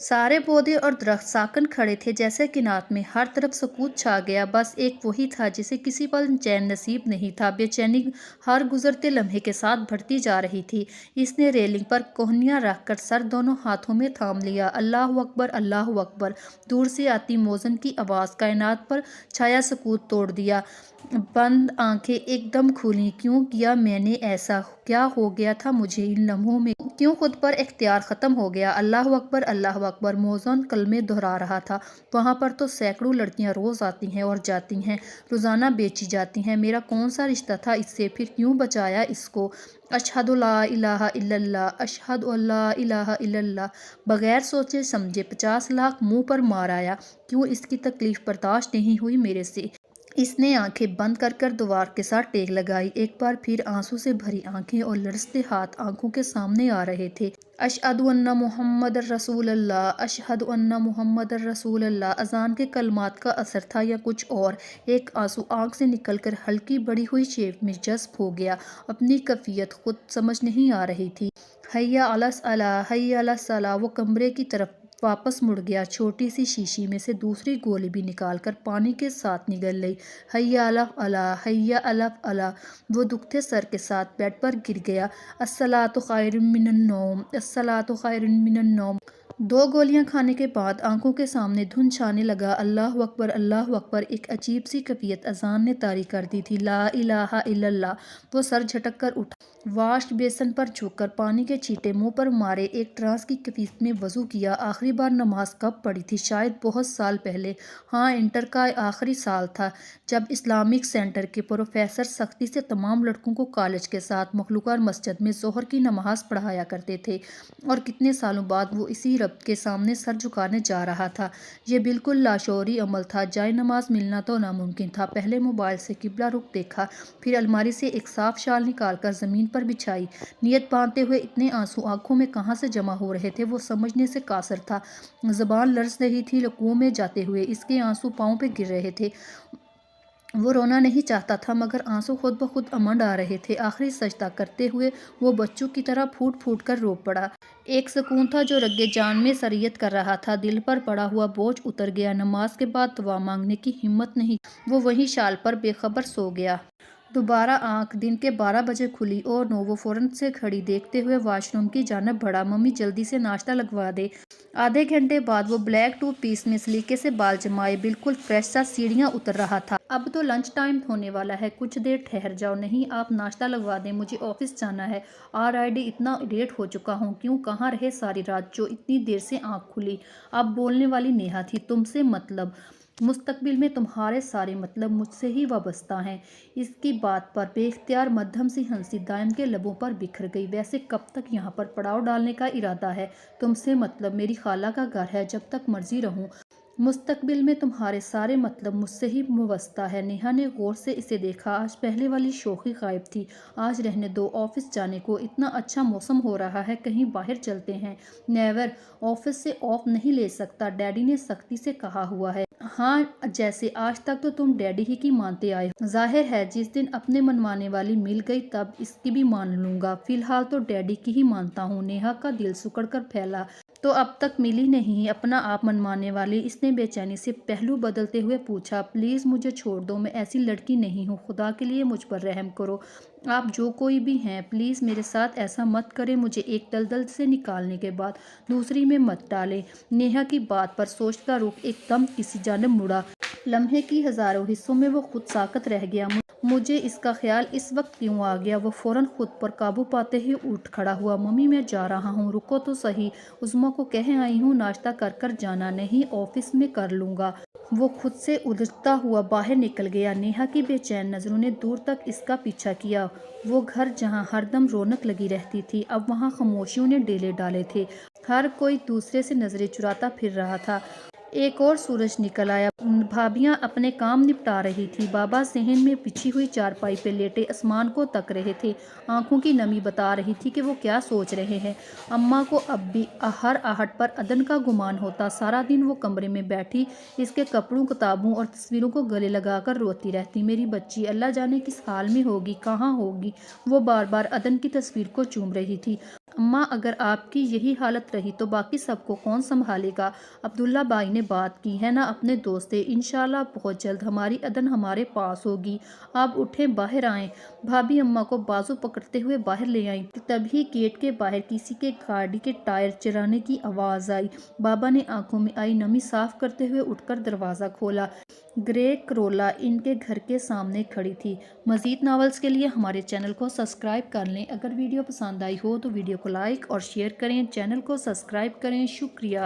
سارے پودے اور درخت ساکن کھڑے تھے جیسے کائنات میں ہر طرف سکوت چھا گیا، بس ایک وہی تھا جسے کسی پل چین نصیب نہیں تھا۔ بے چینی ہر گزرتے لمحے کے ساتھ بڑھتی جا رہی تھی۔ اس نے ریلنگ پر کوہنیاں رکھ کر سر دونوں ہاتھوں میں تھام لیا۔ اللہ اکبر، اللہ اکبر! دور سے آتی موزن کی آواز کائنات پر چھایا سکوت توڑ دیا۔ بند آنکھیں ایک دم کھولیں۔ کیوں کیا میں نے ایسا؟ کیا ہو گیا تھا مجھے ان لمحوں میں؟ کیوں خود پر اختیار ختم ہو گیا؟ اللہ اکبر، اللہ اکبر! موزون کلمے دہرا رہا تھا۔ وہاں پر تو سینکڑوں لڑکیاں روز آتی ہیں اور جاتی ہیں، روزانہ بیچی جاتی ہیں۔ میرا کون سا رشتہ تھا اس سے؟ پھر کیوں بچایا اس کو؟ اشہد لا الہ الا اللہ، اشہد لا الہ الا اللہ! بغیر سوچے سمجھے 50 لاکھ منہ پر مار آیا۔ کیوں اس کی تکلیف برداشت نہیں ہوئی میرے سے؟ اس نے آنکھیں بند کر کر دیوار کے ساتھ ٹیک لگائی۔ ایک بار پھر آنسو سے بھری آنکھیں اور لرزتے ہاتھ آنکھوں کے سامنے آ رہے تھے۔ اشہد ان محمد الرسول اللہ، اشہد ان محمد الرسول اللہ! اذان کے کلمات کا اثر تھا یا کچھ اور؟ ایک آنسو آنکھ سے نکل کر ہلکی بڑی ہوئی شیپ میں جذب ہو گیا۔ اپنی کیفیت خود سمجھ نہیں آ رہی تھی۔ حی علی الصلاۃ، حی علی الصلاۃ! وہ کمرے کی طرف واپس مڑ گیا۔ چھوٹی سی شیشی میں سے دوسری گولی بھی نکال کر پانی کے ساتھ نگل لی۔ حی علی الفلاح، حی علی الفلاح! وہ دکھتے سر کے ساتھ بیڈ پر گر گیا۔ الصلاۃ خیر من النوم، الصلاۃ خیر من النوم! 2 گولیاں کھانے کے بعد آنکھوں کے سامنے دھند چھانے لگا۔ اللہ اکبر، اللہ اکبر! ایک عجیب سی کیفیت اذان نے طاری کر دی تھی۔ لا الہ الا اللہ! وہ سر جھٹک کر اٹھا، واش بیسن پر جھک کر پانی کے چھینٹے منہ پر مارے، ایک ٹرانس کی کیفیت میں وضو کیا۔ آخری بار نماز کب پڑھی تھی؟ شاید بہت سال پہلے۔ ہاں، انٹر کا آخری سال تھا، جب اسلامک سینٹر کے پروفیسر سختی سے تمام لڑکوں کو کالج کے ساتھ مخلوقہ مسجد میں ظہر کی نماز پڑھایا کرتے تھے، اور کتنے سالوں بعد وہ اسی رب کے سامنے سر جھکانے جا رہا تھا۔ یہ بالکل لاشعوری عمل تھا۔ جائے نماز ملنا تو ناممکن تھا۔ پہلے موبائل سے قبلہ رخ دیکھا، پھر الماری سے ایک صاف شال نکال کر زمین پر بچھائی۔ نیت باندھتے ہوئے اتنے آنسو آنکھوں میں کہاں سے جمع ہو رہے تھے وہ سمجھنے سے قاصر تھا۔ زبان لرز رہی تھی رکوع میں جاتے ہوئے، اس کے آنسو پاؤں پہ گر رہے تھے۔ وہ رونا نہیں چاہتا تھا مگر آنسو خود بخود امنڈ آ رہے تھے۔ آخری سجدہ کرتے ہوئے وہ بچوں کی طرح پھوٹ پھوٹ کر رو پڑا۔ ایک سکون تھا جو رگِ جان میں سریت کر رہا تھا۔ دل پر پڑا ہوا بوجھ اتر گیا۔ نماز کے بعد دعا مانگنے کی ہمت نہیں۔ وہ وہیں شال پر بے خبر سو گیا۔ دوبارہ آنکھ دن کے 12 بجے کھلی اور وہ فوراً سے گھڑی دیکھتے ہوئے واش روم کی جانب بڑھا۔ ممی جلدی سے ناشتہ لگوا دے۔ آدھے گھنٹے بعد وہ بلیک ٹوتھ پیس میں سلیقے سے بال جمائے بالکل فریش سا سیڑھیاں اتر رہا تھا۔ اب تو لنچ ٹائم ہونے والا ہے، کچھ دیر ٹھہر جاؤ۔ نہیں، آپ ناشتہ لگوا دیں، مجھے آفس جانا ہے۔ آلریڈی اتنا لیٹ ہو چکا ہوں۔ کیوں، کہاں رہے ساری رات جو اتنی دیر سے آنکھ کھلی؟ اب بولنے والی نیہا تھی۔ تم سے مطلب؟ مستقبل میں تمہارے سارے مطلب مجھ سے ہی وابستہ ہیں۔ اس کی بات پر بے اختیار مدھم سی ہنسی دائم کے لبوں پر بکھر گئی۔ ویسے کب تک یہاں پر پڑاؤ ڈالنے کا ارادہ ہے؟ تم سے مطلب میری خالہ کا گھر ہے، جب تک مرضی رہوں۔ مستقبل میں تمہارے سارے مطلب مجھ سے ہی وابستہ ہے۔ نیہا نے غور سے اسے دیکھا۔ آج پہلے والی شوخی غائب تھی۔ آج رہنے دو آفس جانے کو، اتنا اچھا موسم ہو رہا ہے، کہیں باہر چلتے ہیں۔ نیور، آفس سے آف نہیں لے سکتا، ڈیڈی نے سختی سے کہا ہوا ہے۔ ہاں، جیسے آج تک تو تم ڈیڈی ہی کی مانتے آئے ہو۔ ظاہر ہے جس دن اپنے منوانے والی مل گئی تب اس کی بھی مان لوں گا۔ فی الحال تو ڈیڈی کی ہی مانتا ہوں۔ نیہا کا دل سکڑ کر پھیلا۔ تو اب تک ملی نہیں اپنا آپ منوانے والی؟ اس نے بے چینی سے پہلو بدلتے ہوئے پوچھا۔ پلیز مجھے چھوڑ دو، میں ایسی لڑکی نہیں ہوں، خدا کے لیے مجھ پر رحم کرو۔ آپ جو کوئی بھی ہیں پلیز میرے ساتھ ایسا مت کریں، مجھے ایک دلدل سے نکالنے کے بعد دوسری میں مت ڈالیں۔ نیہا کی بات پر سوچتا رخ ایک دم کسی جانب مڑا۔ لمحے کی ہزاروں حصوں میں وہ خود ساکت رہ گیا۔ مجھے اس کا خیال اس وقت کیوں آ گیا؟ وہ فوراً خود پر قابو پاتے ہی اٹھ کھڑا ہوا۔ ممی میں جا رہا ہوں، رکو تو صحیح، عظمیٰ کو کہہ آئی ہوں ناشتہ کر کر جانا۔ نہیں، آفس میں کر لوں گا۔ وہ خود سے الجھتا ہوا باہر نکل گیا۔ نیہا کی بے چین نظروں نے دور تک اس کا پیچھا کیا۔ وہ گھر جہاں ہر دم رونق لگی رہتی تھی، اب وہاں خاموشیوں نے ڈیلے ڈالے تھے۔ ہر کوئی دوسرے سے نظریں چراتا پھر رہا تھا۔ ایک اور سورج نکل آیا۔ بھابیاں اپنے کام نپٹا رہی تھی۔ بابا صحن میں بچھی ہوئی چارپائی پہ لیٹے آسمان کو تک رہے تھے۔ آنکھوں کی نمی بتا رہی تھی کہ وہ کیا سوچ رہے ہیں۔ اماں کو اب بھی ہر آہٹ پر عدن کا گمان ہوتا۔ سارا دن وہ کمرے میں بیٹھی اس کے کپڑوں، کتابوں اور تصویروں کو گلے لگا کر روتی رہتی۔ میری بچی اللہ جانے کس حال میں ہوگی، کہاں ہوگی۔ وہ بار بار عدن کی تصویر کو چوم رہی تھی۔ اماں اگر آپ کی یہی حالت رہی تو باقی سب کو کون سنبھالے گا؟ عبداللہ بھائی نے بات کی ہے نا اپنے دوست سے، انشاءاللہ بہت جلد ہماری عدن ہمارے پاس ہوگی، آپ اٹھیں باہر آئیں۔ بھابھی اماں کو بازو پکڑتے ہوئے باہر لے آئیں۔ تبھی گیٹ کے باہر کسی کے گاڑی کے ٹائر چلانے کی آواز آئی۔ بابا نے آنکھوں میں آئی نمی صاف کرتے ہوئے اٹھ کر دروازہ کھولا۔ گرے کرولا ان کے گھر کے سامنے کھڑی تھی۔ مزید ناولز کے لیے ہمارے چینل کو سبسکرائب کر لیں۔ اگر ویڈیو پسند آئی ہو تو ویڈیو کو لائک اور شیئر کریں، چینل کو سبسکرائب کریں۔ شکریہ۔